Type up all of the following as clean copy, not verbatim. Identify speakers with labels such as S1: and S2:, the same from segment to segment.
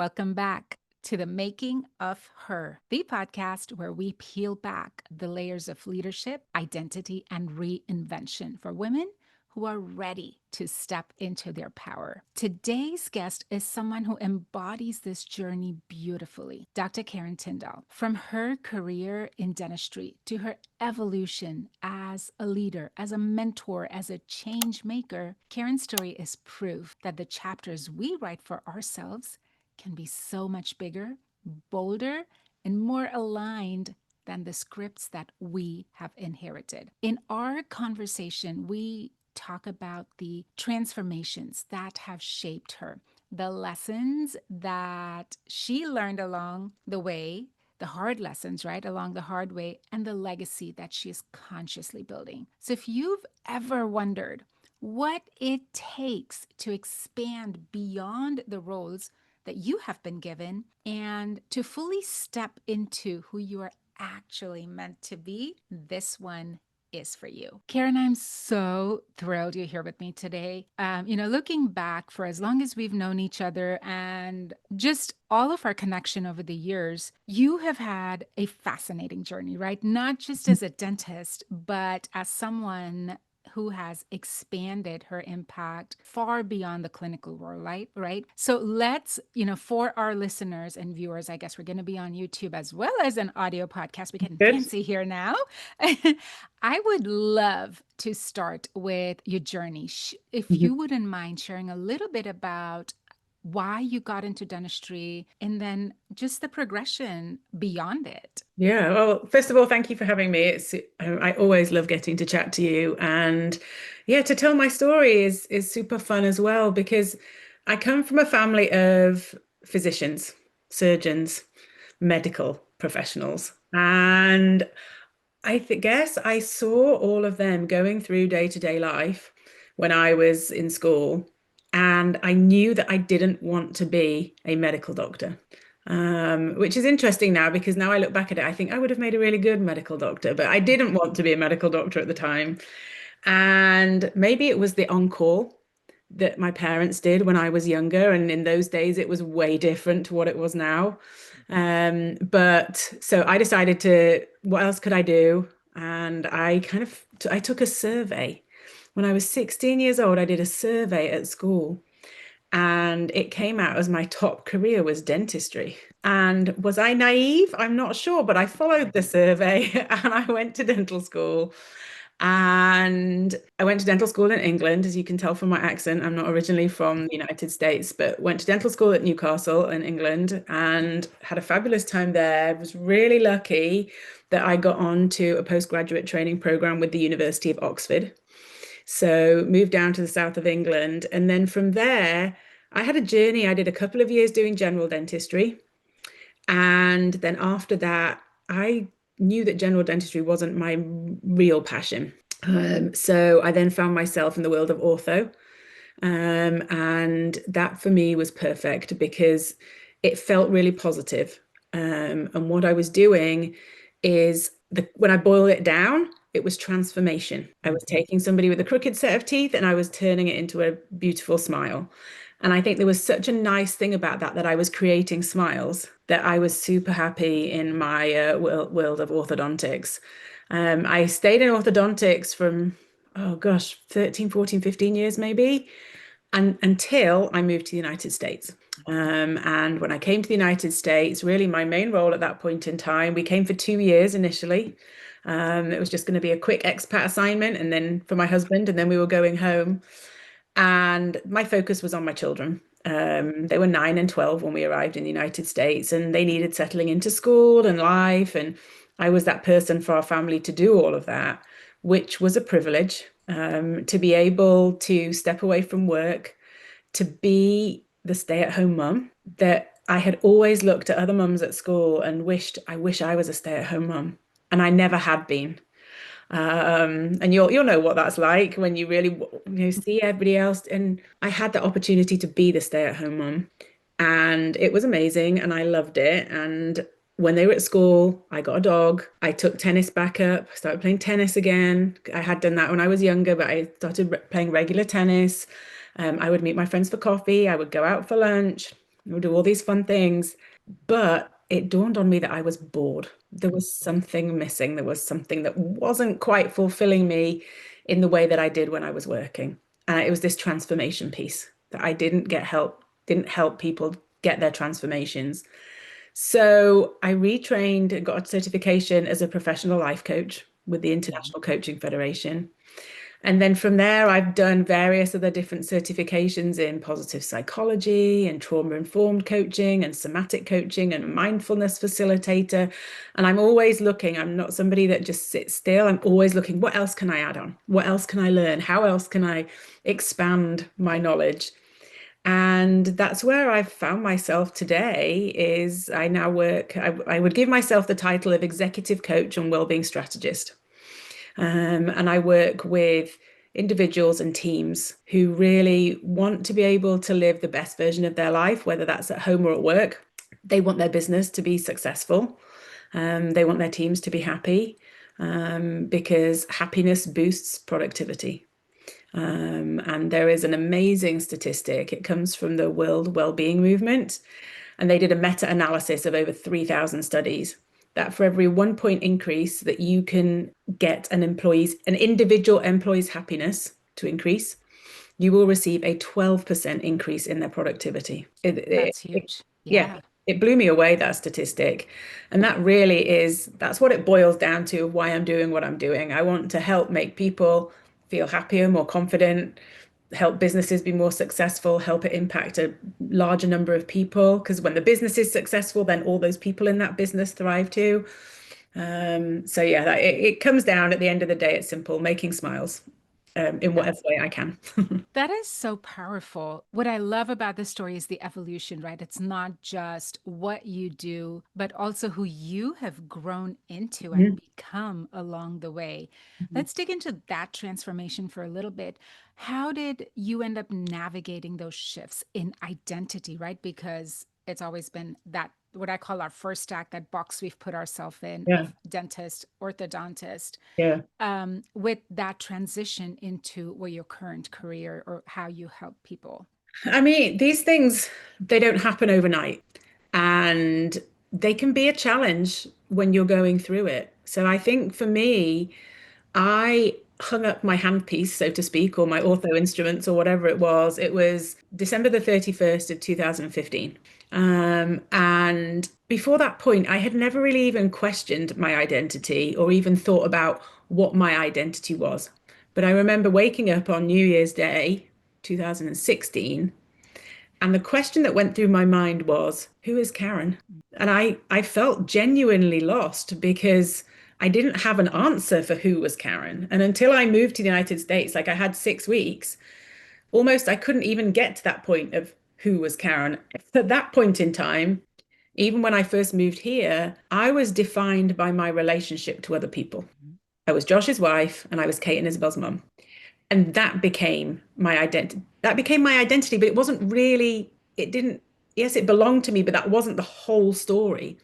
S1: Welcome back to the Making of Her, the podcast where we peel back the layers of leadership, identity, and reinvention for women who are ready to step into their power. Today's guest is someone who embodies this journey beautifully, Dr. Karen Tindall. From her career in dentistry to her evolution as a leader, as a mentor, as a change maker, Karen's story is proof that the chapters we write for ourselves can be so much bigger, bolder, and more aligned than the scripts that we have inherited. In our conversation, we talk about the transformations that have shaped her, the lessons that she learned along the way, the hard lessons, right, along the hard way, and the legacy that she is consciously building. So if you've ever wondered what it takes to expand beyond the roles that you have been given and to fully step into who you are actually meant to be, this one is for you. Karen, I'm so thrilled you're here with me today. Looking back for as long as we've known each other and just all of our connection over the years, you have had a fascinating journey, right? Not just as a dentist, but as someone who has expanded her impact far beyond the clinical world, right? So let's, for our listeners and viewers, I guess we're going to be on YouTube as well as an audio podcast. We're getting
S2: Good.
S1: fancy here now. I would love to start with your journey. If
S2: Mhm.
S1: you wouldn't mind sharing a little bit about why you got into dentistry and then just the progression beyond it.
S2: Yeah. Well, first of all, thank you for having me. I always love getting to chat to you, and yeah, to tell my story is super fun as well because I come from a family of physicians, surgeons, medical professionals, and guess I saw all of them going through day-to-day life when I was in school, and I knew that I didn't want to be a medical doctor. Which is interesting now because now I look back at it, I think I would have made a really good medical doctor, but I didn't want to be a medical doctor at the time. And maybe it was the on-call that my parents did when I was younger. And in those days, it was way different to what it was now. But so I decided what else could I do? And I took a survey. When I was 16 years old, I did a survey at school and it came out as my top career was dentistry. And was I naive? I'm not sure, but I followed the survey and I went to dental school. And I went to dental school in England, as you can tell from my accent. I'm not originally from the United States, but went to dental school at Newcastle in England and had a fabulous time there. Was really lucky that I got on to a postgraduate training program with the University of Oxford. So moved down to the south of England. And then from there, I had a journey. I did a couple of years doing general dentistry. And then after that, I knew that general dentistry wasn't my real passion. So I then found myself in the world of ortho. And that for me was perfect because it felt really positive. And what I was doing is when I boil it down, it was transformation. I was taking somebody with a crooked set of teeth and I was turning it into a beautiful smile. And I think there was such a nice thing about that I was creating smiles that I was super happy in my world of orthodontics. I stayed in orthodontics from, oh gosh, 13, 14, 15 years maybe, and until I moved to the United States. And when I came to the United States, really my main role at that point in time, we came for 2 years initially. It was just going to be a quick expat assignment and then for my husband, and then we were going home. And my focus was on my children. They were 9 and 12 when we arrived in the United States, and they needed settling into school and life. And I was that person for our family to do all of that, which was a privilege, to be able to step away from work, to be the stay-at-home mum that I had always looked at other mums at school and I wish I was a stay-at-home mum. And I never had been. And you'll know what that's like when you really see everybody else. And I had the opportunity to be the stay-at-home mum, and it was amazing, and I loved it. And when they were at school, I got a dog. I took tennis back up, started playing tennis again. I had done that when I was younger, but I started playing regular tennis. I would meet my friends for coffee. I would go out for lunch. I would do all these fun things. But it dawned on me that I was bored. There was something missing. There was something that wasn't quite fulfilling me in the way that I did when I was working. And it was this transformation piece that I didn't help people get their transformations. So I retrained and got a certification as a professional life coach with the
S1: Mhm.
S2: International Coaching Federation. And then from there, I've done various other different certifications in positive psychology and trauma-informed coaching and somatic coaching and mindfulness facilitator. And I'm always looking, I'm not somebody that just sits still. I'm always looking, what else can I add on? What else can I learn? How else can I expand my knowledge? And that's where I've found myself today is I now work, I would give myself the title of executive coach and wellbeing strategist. And I work with individuals and teams who really want to be able to live the best version of their life, whether that's at home or at work. They want their business to be successful. They want their teams to be happy because happiness boosts productivity. And there is an amazing statistic. It comes from the World Wellbeing Movement, and they did a meta-analysis of over 3,000 studies that for every 1 point increase that you can get an individual employee's happiness to increase, you will receive a 12% increase in their productivity.
S1: That's huge.
S2: Yeah,
S1: Yeah.
S2: it blew me away, that statistic. And that's what it boils down to of why I'm doing what I'm doing. I want to help make people feel happier, more confident, help businesses be more successful, help it impact a larger number of people. Because when the business is successful, then all those people in that business thrive too. So yeah, it comes down at the end of the day, it's simple, making smiles in whatever
S1: That's
S2: way I can.
S1: That is so powerful. What I love about this story is the evolution, right? It's not just what you do, but also who you have grown into and
S2: Mhm.
S1: become along the way.
S2: Mhm.
S1: Let's dig into that transformation for a little bit. How did you end up navigating those shifts in identity, right? Because it's always been that what I call our first act, that box we've put ourselves in
S2: Yeah,
S1: of dentist, orthodontist,
S2: yeah.
S1: with that transition into what your current career or how you help people.
S2: I mean, these things, they don't happen overnight and they can be a challenge when you're going through it. So I think for me, I hung up my handpiece, so to speak, or my ortho instruments or whatever it was. It was December the 31st of 2015. And before that point, I had never really even questioned my identity or even thought about what my identity was. But I remember waking up on New Year's Day, 2016, and the question that went through my mind was, who is Karen? And I felt genuinely lost because I didn't have an answer for who was Karen. And until I moved to the United States, like I had 6 weeks, almost I couldn't even get to that point of who was Karen. At that point in time, even when I first moved here, I was defined by my relationship to other people. I was Josh's wife and I was Kate and Isabel's mum. And that became my identity. That became my identity, but it wasn't really, it didn't, yes, it belonged to me, but that wasn't the whole story.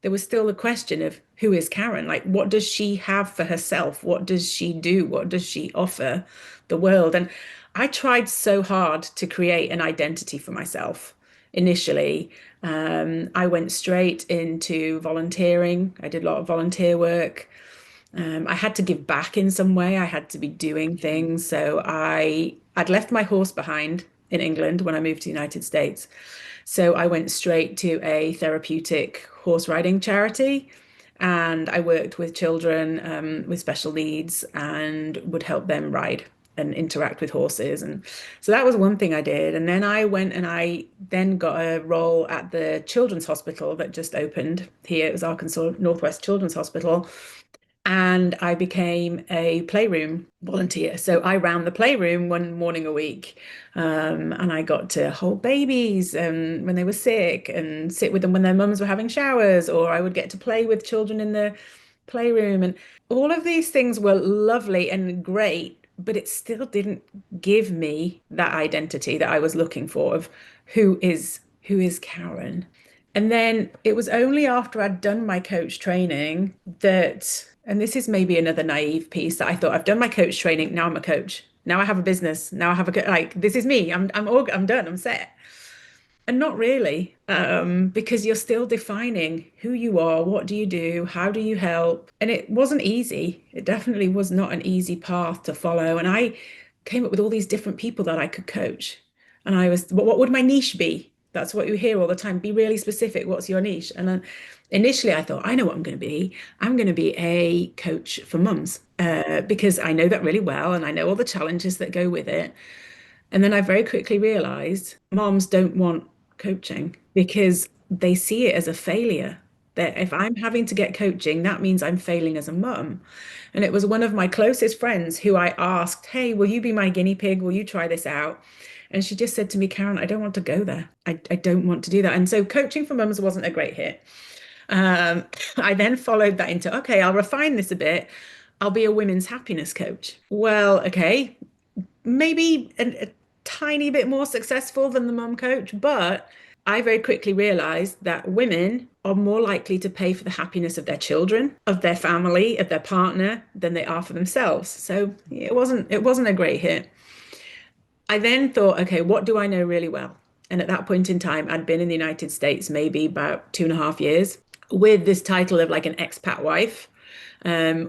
S2: There was still the question of who is Karen? Like, what does she have for herself? What does she do? What does she offer the world? And I tried so hard to create an identity for myself initially. I went straight into volunteering. I did a lot of volunteer work. I had to give back in some way. I had to be doing things. So I'd left my horse behind in England when I moved to the United States. So I went straight to a therapeutic horse riding charity, and I worked with children with special needs and would help them ride and interact with horses. And so that was one thing I did. And then I went and I then got a role at the children's hospital that just opened here. It was Arkansas Northwest Children's Hospital, and I became a playroom volunteer. So I ran the playroom 1 morning a week, and I got to hold babies when they were sick and sit with them when their mums were having showers, or I would get to play with children in the playroom. And all of these things were lovely and great, but it still didn't give me that identity that I was looking for of who is Karen. And then it was only after I'd done my coach training that, and this is maybe another naive piece, that I thought I've done my coach training. Now I'm a coach. Now I have a business. Now I have like this is me. I'm done. I'm set. And not really, because you're still defining who you are, what do you do, how do you help? And it wasn't easy. It definitely was not an easy path to follow. And I came up with all these different people that I could coach. And I was, what would my niche be? That's what you hear all the time. Be really specific. What's your niche? And then initially I thought, I know what I'm going to be. I'm going to be a coach for mums, because I know that really well and I know all the challenges that go with it. And then I very quickly realized moms don't want coaching because they see it as a failure. That if I'm having to get coaching, that means I'm failing as a mum. And it was one of my closest friends who I asked, hey, will you be my guinea pig? Will you try this out? And she just said to me, Karen, I don't want to go there. I don't want to do that. And so coaching for mums wasn't a great hit. Um, I then followed that into, okay, I'll refine this a bit. I'll be a women's happiness coach. Well, okay, maybe a tiny bit more successful than the mum coach, but I very quickly realized that women are more likely to pay for the happiness of their children, of their family, of their partner than they are for themselves. So it wasn't a great hit. I then thought, okay, what do I know really well? And at that point in time, I'd been in the United States maybe about 2.5 years with this title of like an expat wife,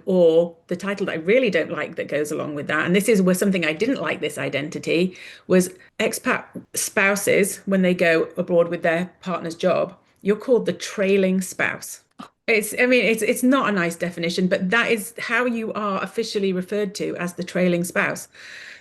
S2: or the title that I really don't like that goes along with that. And this is where something I didn't like this identity was expat spouses, when they go abroad with their partner's job, you're called the trailing spouse. I mean, it's not a nice definition, but that is how you are officially referred to as the trailing spouse.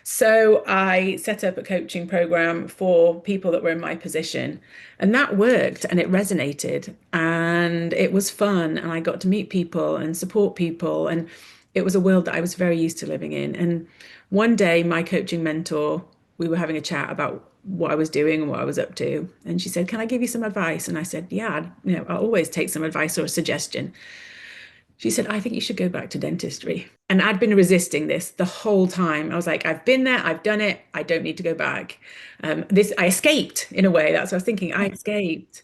S2: So I set up a coaching program for people that were in my position, and that worked and it resonated and it was fun. And I got to meet people and support people. And it was a world that I was very used to living in. And one day, my coaching mentor, we were having a chat about what I was doing and what I was up to. And she said, can I give you some advice? And I said, yeah, I'll always take some advice or a suggestion. She said, I think you should go back to dentistry. And I'd been resisting this the whole time. I was like, I've been there, I've done it, I don't need to go back. I escaped in a way. That's what I was thinking. I escaped.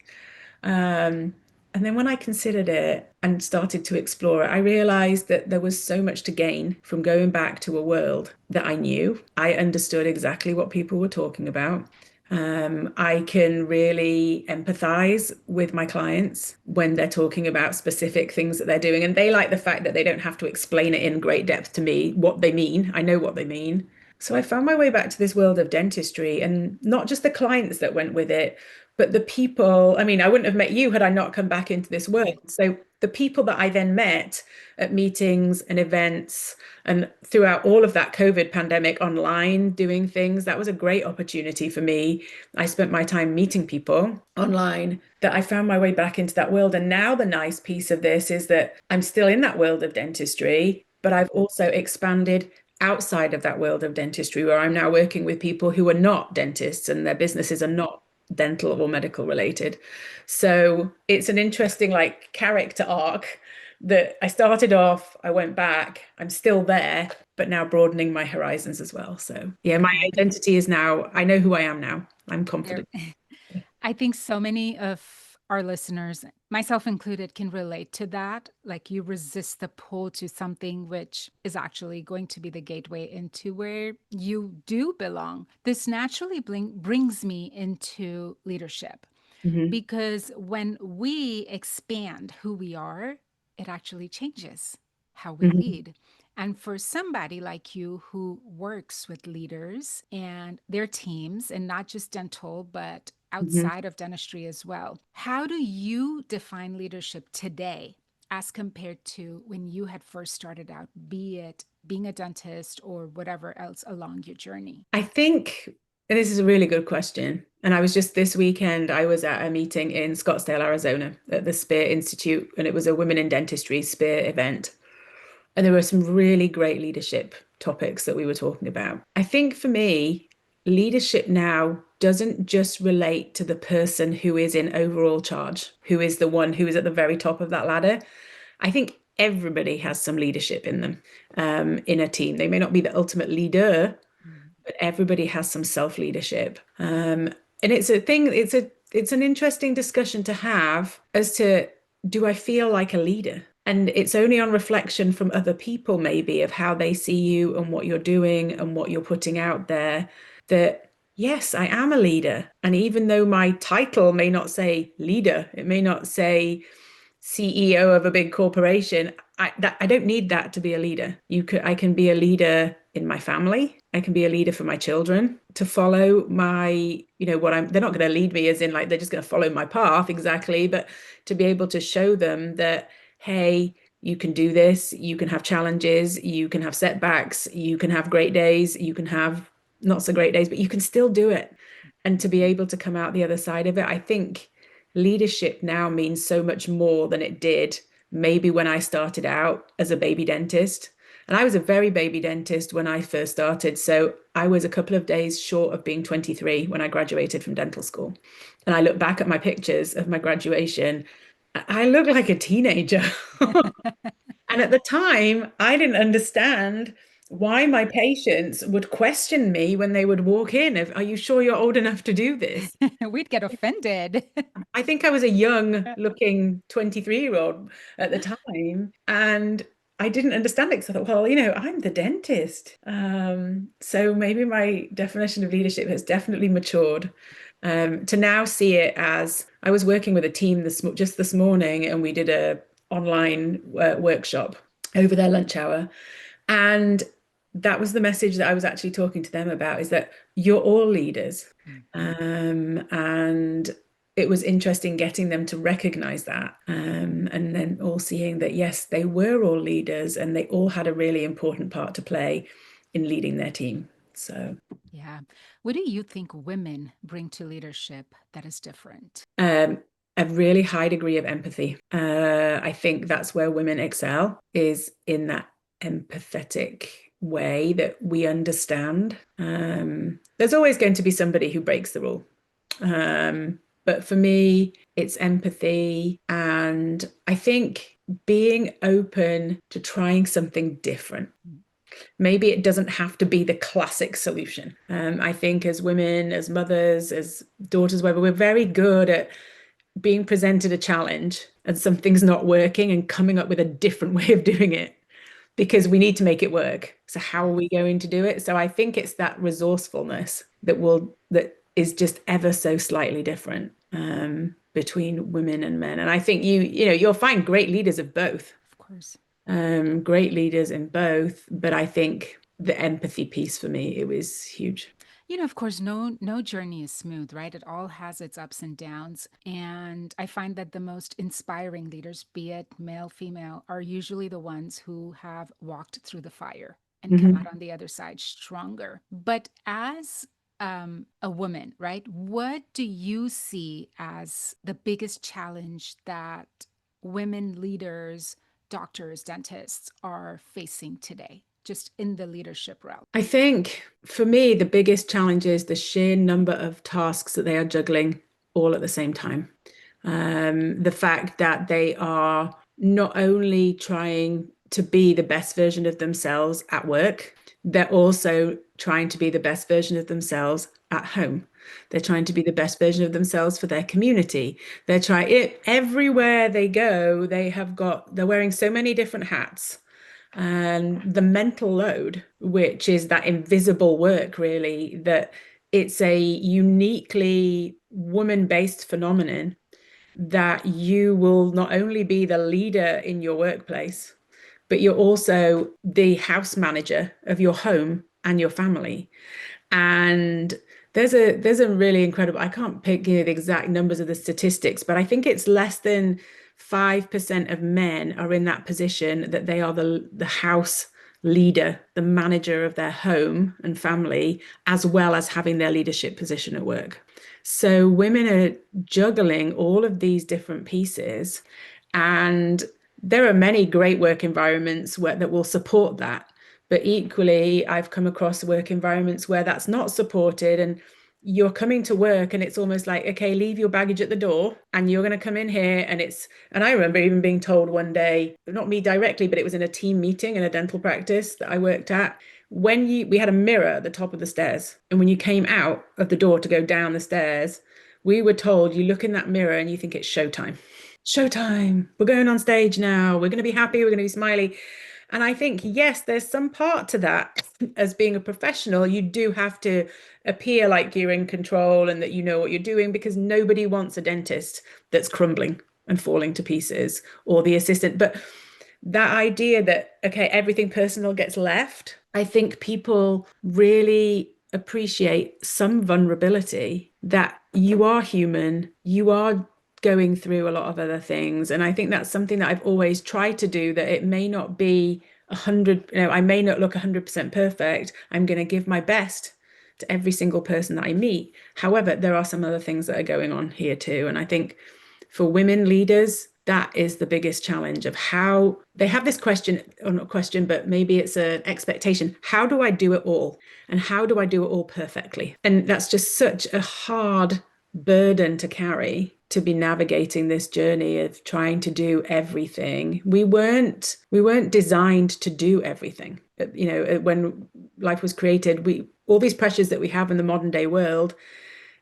S2: Um, and then when I considered it and started to explore it, I realized that there was so much to gain from going back to a world that I knew. I understood exactly what people were talking about. I can really empathize with my clients when they're talking about specific things that they're doing. And they like the fact that they don't have to explain it in great depth to me what they mean. I know what they mean. So I found my way back to this world of dentistry, and not just the clients that went with it, but the people. I mean, I wouldn't have met you had I not come back into this world. So the people that I then met at meetings and events and throughout all of that COVID pandemic online doing things, that was a great opportunity for me. I spent my time meeting people online that I found my way back into that world. And now the nice piece of this is that I'm still in that world of dentistry, but I've also expanded outside of that world of dentistry, where I'm now working with people who are not dentists and their businesses are not dental or medical related. So it's an interesting like character arc that I started off, I went back, I'm still there, but now broadening my horizons as well. So yeah, my
S1: Okay.
S2: identity is now, I know who I am now. I'm
S1: There.
S2: confident.
S1: I think so many of our listeners, myself included, can relate to that. Like you resist the pull to something which is actually going to be the gateway into where you do belong. This naturally brings me into leadership.
S2: Hmm.
S1: Because when we expand who we are, it actually changes how we
S2: Hmm.
S1: lead. And for somebody like you who works with leaders and their teams, and not just dental, but
S2: Hmm.
S1: outside of dentistry as well, how do you define leadership today as compared to when you had first started out, be it being a dentist or whatever else along your journey?
S2: I think, and this is a really good question. And I was just this weekend, I was at a meeting in Scottsdale, Arizona at the Spear Institute, and it was a Women in Dentistry Spear event. And there were some really great leadership topics that we were talking about. I think for me, leadership now doesn't just relate to the person who is in overall charge, who is the one who is at the very top of that ladder. I think everybody has some leadership in them, in a team. They may not be the ultimate leader,
S1: Mhm.
S2: but everybody has some self-leadership. And it's a thing, it's an interesting discussion to have as to, do I feel like a leader? And it's only on reflection from other people, maybe, of how they see you and what you're doing and what you're putting out there, that yes, I am a leader. And even though my title may not say leader, it may not say CEO of a big corporation, I don't need that to be a leader. I can be a leader in my family. I can be a leader for my children to follow my, what they're not going to lead me as in like they're just going to follow my path exactly, but to be able to show them that, hey, you can do this, you can have challenges, you can have setbacks, you can have great days, you can have not so great days, but you can still do it. And to be able to come out the other side of it, I think leadership now means so much more than it did maybe when I started out as a baby dentist. And I was a very baby dentist when I first started. So I was a couple of days short of being 23 when I graduated from dental school. And I look back at my pictures of my graduation, I look like a teenager. And at the time, I didn't understand why my patients would question me when they would walk in of, are you sure you're old enough to do this?
S1: We'd get offended.
S2: I think I was a young looking 23-year-old at the time. And I didn't understand it because I thought, well, I'm the dentist. So maybe my definition of leadership has definitely matured. To now see it as I was working with a team just this morning, and we did a online workshop over their lunch hour. And that was the message that I was actually talking to them about, is that you're all leaders.
S1: Mhm.
S2: And it was interesting getting them to recognize that, and then all seeing that, yes, they were all leaders and they all had a really important part to play in leading their team. So,
S1: Yeah. What do you think women bring to leadership that is different?
S2: um, a really high degree of empathy. I think that's where women excel, is in that empathetic way that we understand. There's always going to be somebody who breaks the rule. But for me, it's empathy. And I think being open to trying something different. Maybe it doesn't have to be the classic solution. I think as women, as mothers, as daughters, whether we're very good at being presented a challenge and something's not working and coming up with a different way of doing it because we need to make it work. So how are we
S1: Yes.
S2: going to do it? So I think it's that resourcefulness that is just ever so slightly different, between women and men. And I think you'll find great leaders of both,
S1: Of course.
S2: great leaders in both. But I think the empathy piece for me, it was huge.
S1: Of course, no journey is smooth, right? It all has its ups and downs. And I find that the most inspiring leaders, be it male, female, are usually the ones who have walked through the fire and come out
S2: Mhm.
S1: on the other side stronger. But as a woman, right? What do you see as the biggest challenge that women leaders, doctors, dentists are facing today, just in the leadership realm?
S2: I think for me, the biggest challenge is the sheer number of tasks that they are juggling all at the same time. The fact that they are not only trying to be the best version of themselves at work, they're also trying to be the best version of themselves at home. They're trying to be the best version of themselves for their community. They're trying it everywhere they go. They're wearing so many different hats, and the mental load, which is that invisible work, really, that it's a uniquely woman-based phenomenon, that you will not only be the leader in your workplace, but you're also the house manager of your home and your family. And there's a really incredible, I can't pick the exact numbers of the statistics, but I think it's less than 5% of men are in that position, that they are the house leader, the manager of their home and family, as well as having their leadership position at work. So women are juggling all of these different pieces, and there are many great work environments that will support that. But equally, I've come across work environments where that's not supported, and you're coming to work and it's almost like, okay, leave your baggage at the door and you're going to come in here. And I remember even being told one day, not me directly, but it was in a team meeting in a dental practice that I worked at. We had a mirror at the top of the stairs. And when you came out of the door to go down the stairs, we were told, you look in that mirror and you think it's showtime. Showtime. We're going on stage now. We're going to be happy. We're going to be smiley. And I think, yes, there's some part to that. As being a professional, you do have to appear like you're in control and that you know what you're doing, because nobody wants a dentist that's crumbling and falling to pieces, or the assistant. But that idea that, okay, everything personal gets left, I think people really appreciate some vulnerability, that you are human, you are going through a lot of other things. And I think that's something that I've always tried to do, that it may not be 100, I may not look 100% perfect. I'm going to give my best to every single person that I meet. However, there are some other things that are going on here too. And I think for women leaders, that is the biggest challenge of how they have this question, or not question, but maybe it's an expectation. How do I do it all? And how do I do it all perfectly? And that's just such a hard burden to carry, to be navigating this journey of trying to do everything. We weren't designed to do everything. When life was created, we all these pressures that we have in the modern day world,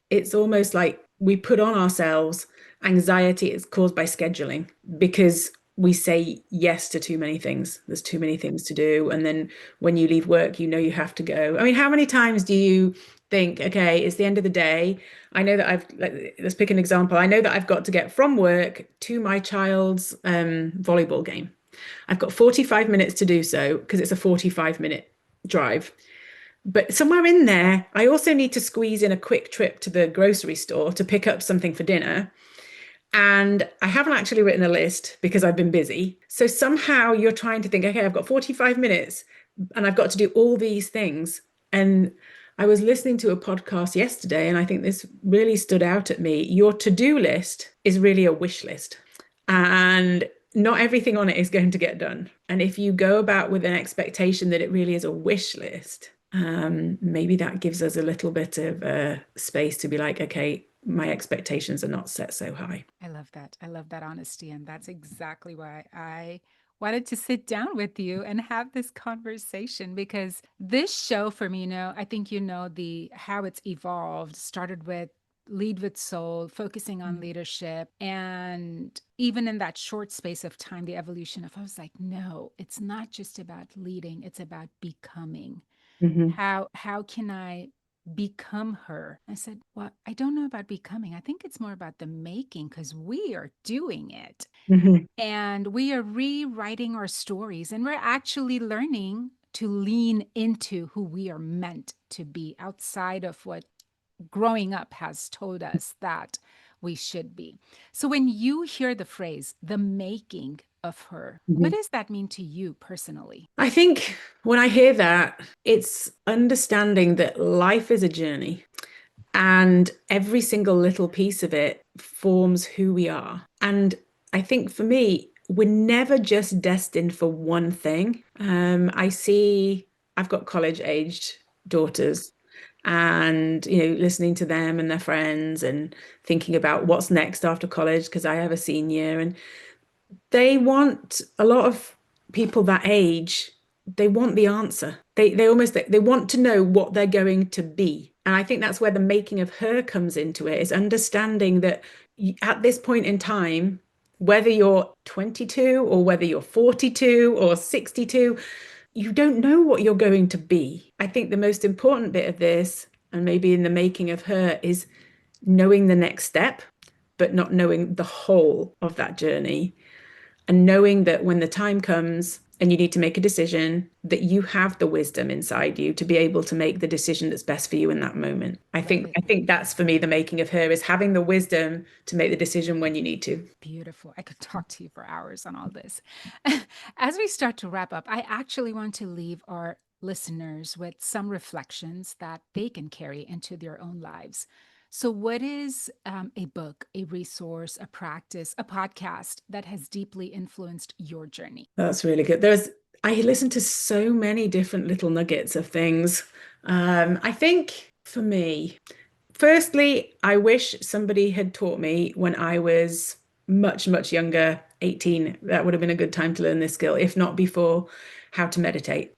S2: it's almost like we put on ourselves anxiety is caused by scheduling, because we say yes to too many things. There's too many things to do. And then when you leave work, you know you have to go. I mean, how many times do you think, okay, it's the end of the day. I know that let's pick an example. I know that I've got to get from work to my child's volleyball game. I've got 45 minutes to do so, because it's a 45-minute drive. But somewhere in there, I also need to squeeze in a quick trip to the grocery store to pick up something for dinner. And I haven't actually written a list because I've been busy. So somehow you're trying to think, okay, I've got 45 minutes and I've got to do all these things. And I was listening to a podcast yesterday, and I think this really stood out at me. Your to-do list is really a wish list. And not everything on it is going to get done. And if you go about with an expectation that it really is a wish list, maybe that gives us a little bit of space to be like, okay, my expectations are not set so high.
S1: I love that. I love that honesty. And that's exactly why I wanted to sit down with you and have this conversation, because this show for me, I think the how it's evolved started with Lead with Soul, focusing on leadership. And even in that short space of time, the evolution of, I was like, no, it's not just about leading, it's about becoming.
S2: Mm-hmm.
S1: How can I become her? I said, well, I don't know about becoming. I think it's more about the making, because we are doing it
S2: Mm-hmm.
S1: and we are rewriting our stories, and we're actually learning to lean into who we are meant to be outside of what growing up has told us that we should be. So when you hear the phrase, the making of her, what
S2: Mm-hmm.
S1: does that mean to you personally?
S2: I think when I hear that, it's understanding that life is a journey, and every single little piece of it forms who we are. And I think for me, we're never just destined for one thing. I've got college aged daughters, and listening to them and their friends and thinking about what's next after college, because I have a senior, and they want a lot of people that age, they want the answer. They almost they want to know what they're going to be. And I think that's where the making of her comes into it, is understanding that at this point in time, whether you're 22 or whether you're 42 or 62, you don't know what you're going to be. I think the most important bit of this, and maybe in the making of her, is knowing the next step, but not knowing the whole of that journey, and knowing that when the time comes and you need to make a decision, that you have the wisdom inside you to be able to make the decision that's best for you in that moment. I
S1: Love
S2: think
S1: it.
S2: I think that's for me the making of her, is having the wisdom to make the decision when you need to.
S1: Beautiful. I could talk to you for hours on all this. As we start to wrap up, I actually want to leave our listeners with some reflections that they can carry into their own lives. So, what is a book, a resource, a practice, a podcast that has deeply influenced your journey?
S2: That's really good. I listen to so many different little nuggets of things. I think for me, firstly, I wish somebody had taught me when I was much, much younger, 18. That would have been a good time to learn this skill, if not before, how to meditate.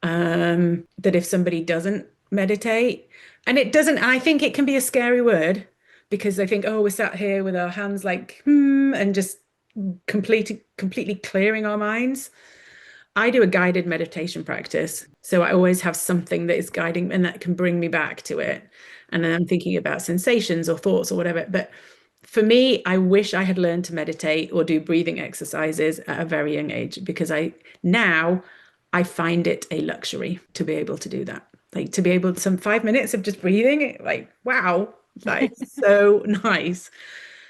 S1: Mhm.
S2: That if somebody doesn't meditate, and it doesn't, I think it can be a scary word, because they think, oh, we're sat here with our hands like, and just completely clearing our minds. I do a guided meditation practice. So I always have something that is guiding and that can bring me back to it. And then I'm thinking about sensations or thoughts or whatever. But for me, I wish I had learned to meditate or do breathing exercises at a very young age because now I find it a luxury to be able to do that. Like to be able to some 5 minutes of just breathing, like wow, that is so nice.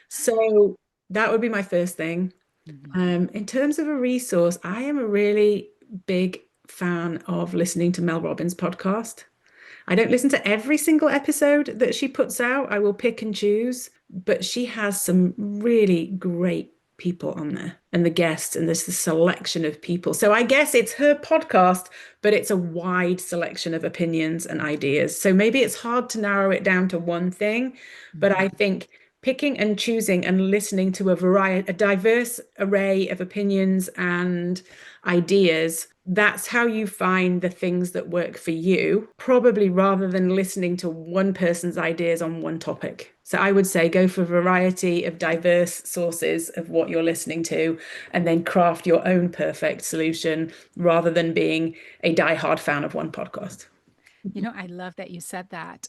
S2: So that would be my first thing.
S1: Mhm.
S2: In terms of a resource, I am a really big fan of listening to Mel Robbins' podcast. I don't listen to every single episode that she puts out. I will pick and choose, but she has some really great people on there and the guests, and there's the selection of people. So I guess it's her podcast, but it's a wide selection of opinions and ideas. So maybe it's hard to narrow it down to one thing, but
S1: Mhm.
S2: I think picking and choosing and listening to a diverse array of opinions and ideas, that's how you find the things that work for you, probably rather than listening to one person's ideas on one topic. So I would say go for a variety of diverse sources of what you're listening to, and then craft your own perfect solution rather than being a diehard fan of one podcast.
S1: I love that you said that.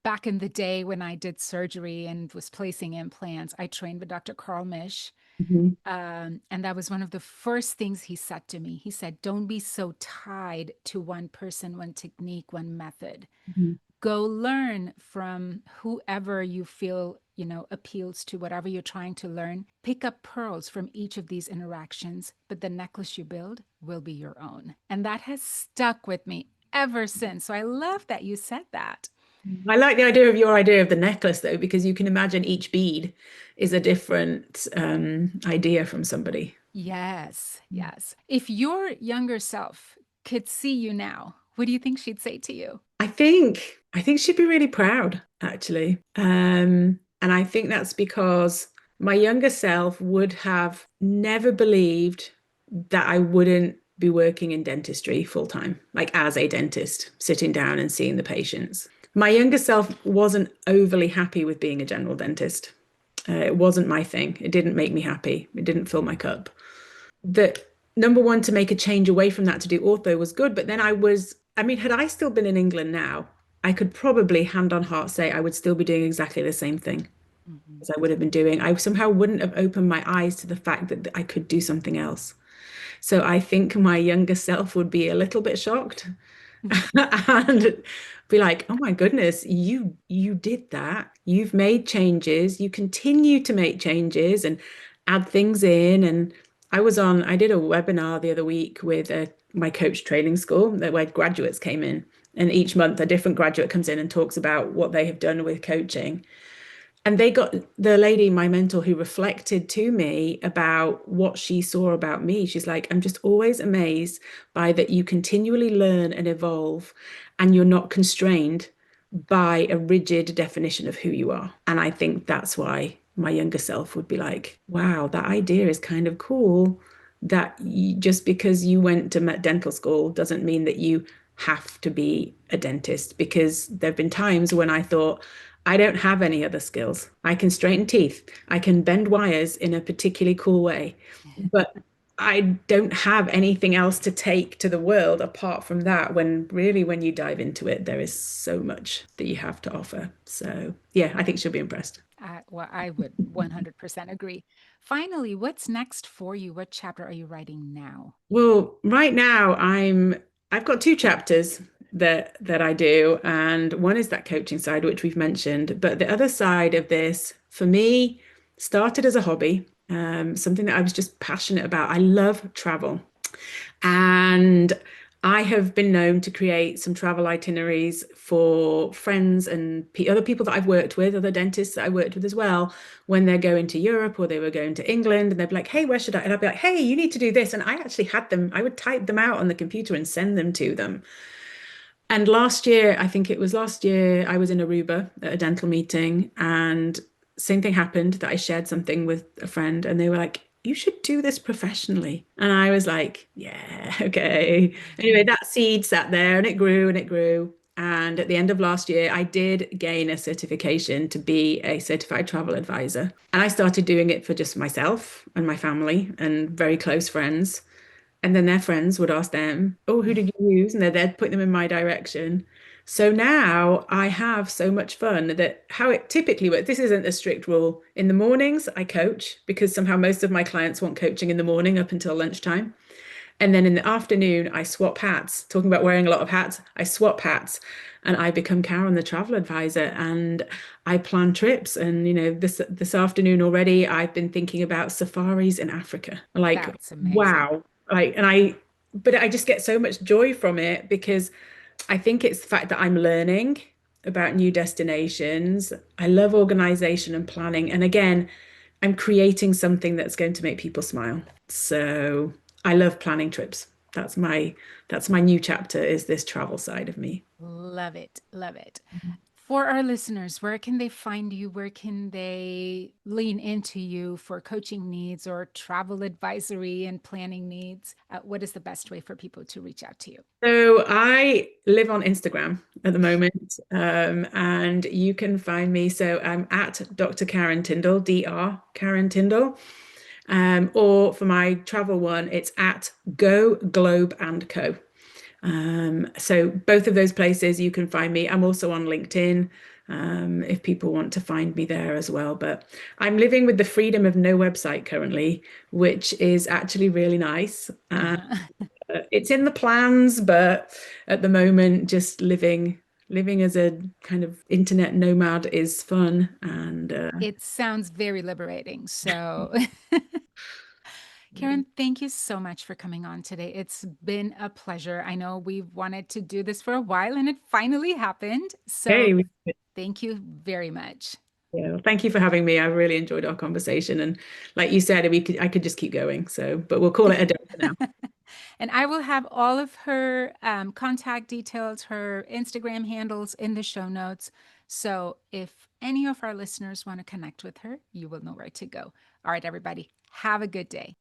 S1: Back in the day when I did surgery and was placing implants, I trained with Dr. Carl Misch.
S2: Mhm,
S1: And that was one of the first things he said to me. He said, "Don't be so tied to one person, one technique, one method.
S2: mhm.
S1: Go learn from whoever you feel, appeals to whatever you're trying to learn. Pick up pearls from each of these interactions, but the necklace you build will be your own." And that has stuck with me ever since. So I love that you said that.
S2: I like the idea of your idea of the necklace, though, because you can imagine each bead is a different idea from somebody.
S1: Yes, yes. If your younger self could see you now, what do you think she'd say to you?
S2: I think she'd be really proud, actually. And I think that's because my younger self would have never believed that I wouldn't be working in dentistry full time, like as a dentist, sitting down and seeing the patients. My younger self wasn't overly happy with being a general dentist. It wasn't my thing. It didn't make me happy. It didn't fill my cup. That number one, to make a change away from that to do ortho was good. But then I mean, had I still been in England now, I could probably hand on heart say I would still be doing exactly the same thing
S1: Mhm.
S2: as I would have been doing. I somehow wouldn't have opened my eyes to the fact that I could do something else. So I think my younger self would be a little bit shocked and be like, "Oh my goodness, you did that. You've made changes. You continue to make changes and add things in." And I did a webinar the other week with my coach training school where graduates came in. And each month a different graduate comes in and talks about what they have done with coaching. And they got the lady, my mentor, who reflected to me about what she saw about me. She's like, "I'm just always amazed by that you continually learn and evolve, and you're not constrained by a rigid definition of who you are." And I think that's why my younger self would be like, "Wow, that idea is kind of cool. Just because you went to dental school doesn't mean that you have to be a dentist." Because there have been times when I thought, I don't have any other skills. I can straighten teeth. I can bend wires in a particularly cool way, but I don't have anything else to take to the world apart from that. When really, when you dive into it, there is so much that you have to offer. So, yeah, I think she'll be impressed.
S1: I would 100% agree. Finally, what's next for you? What chapter are you writing now?
S2: Well, right now I've got two chapters that I do, and one is that coaching side, which we've mentioned, but the other side of this for me started as a hobby, something that I was just passionate about. I love travel. And I have been known to create some travel itineraries for friends and other people that I've worked with, other dentists that I worked with as well, when they're going to Europe or they were going to England, and they'd be like, "Hey, where should I?" And I'd be like, "Hey, you need to do this." And I actually had them, I would type them out on the computer and send them to them. And last year, I think it was last year, I was in Aruba at a dental meeting, and same thing happened that I shared something with a friend, and they were like, "You should do this professionally." And I was like, "Yeah, okay." Anyway,
S1: Mhm.
S2: that seed sat there and it grew and it grew. And at the end of last year, I did gain a certification to be a certified travel advisor. And I started doing it for just myself and my family and very close friends. And then their friends would ask them, "Oh, who did you use?" And they'd point them in my direction. So now I have so much fun that how it typically works, this isn't a strict rule. In the mornings, I coach because somehow most of my clients want coaching in the morning up until lunchtime. And then in the afternoon, I swap hats. Talking about wearing a lot of hats, I swap hats and I become Karen, the travel advisor, and I plan trips. And this afternoon already, I've been thinking about safaris in Africa. Like,
S1: That's amazing.
S2: wow. But I just get so much joy from it because I think it's the fact that I'm learning about new destinations. I love organization and planning. And again, I'm creating something that's going to make people smile. So I love planning trips. That's my new chapter is this travel side of me.
S1: Love it. Love it. For our listeners, where can they find you? Where can they lean into you for coaching needs or travel advisory and planning needs? What is the best way for people to reach out to you?
S2: So I live on Instagram at the moment, and you can find me. So I'm at Dr. Karen Tindall, Dr. Karen Tindall. Or for my travel one, it's at Go Globe and Co. So both of those places you can find me. I'm also on LinkedIn, if people want to find me there as well. But I'm living with the freedom of no website currently, which is actually really nice.
S1: Uh-huh.
S2: It's in the plans, but at the moment, just living as a kind of internet nomad is fun. And
S1: It sounds very liberating. So, Karen, thank you so much for coming on today. It's been a pleasure. I know we've wanted to do this for a while and it finally happened. So,
S2: hey,
S1: thank you very much.
S2: yeah, thank you for having me. I really enjoyed our conversation, and like you said, I could just keep going. So, but we'll call it a day for now.
S1: And I will have all of her contact details, her Instagram handles in the show notes. So if any of our listeners want to connect with her, you will know where to go. All right, everybody, have a good day.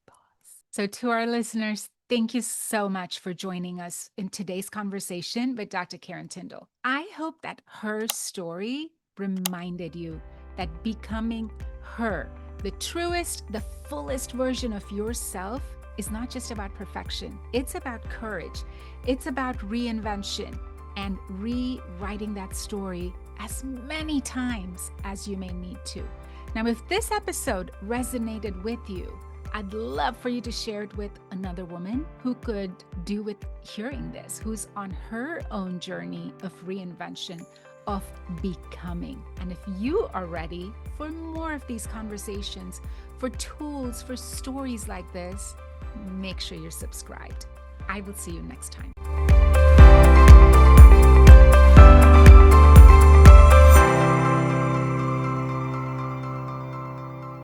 S1: So, to our listeners, thank you so much for joining us in today's conversation with Dr. Karen Tindall. I hope that her story reminded you that becoming her, the truest, the fullest version of yourself, is not just about perfection. It's about courage. It's about reinvention and rewriting that story as many times as you may need to. Now, if this episode resonated with you, I'd love for you to share it with another woman who could do with hearing this, who's on her own journey of reinvention, of becoming. And if you are ready for more of these conversations, for tools, for stories like this, make sure you're subscribed. I will see you next time.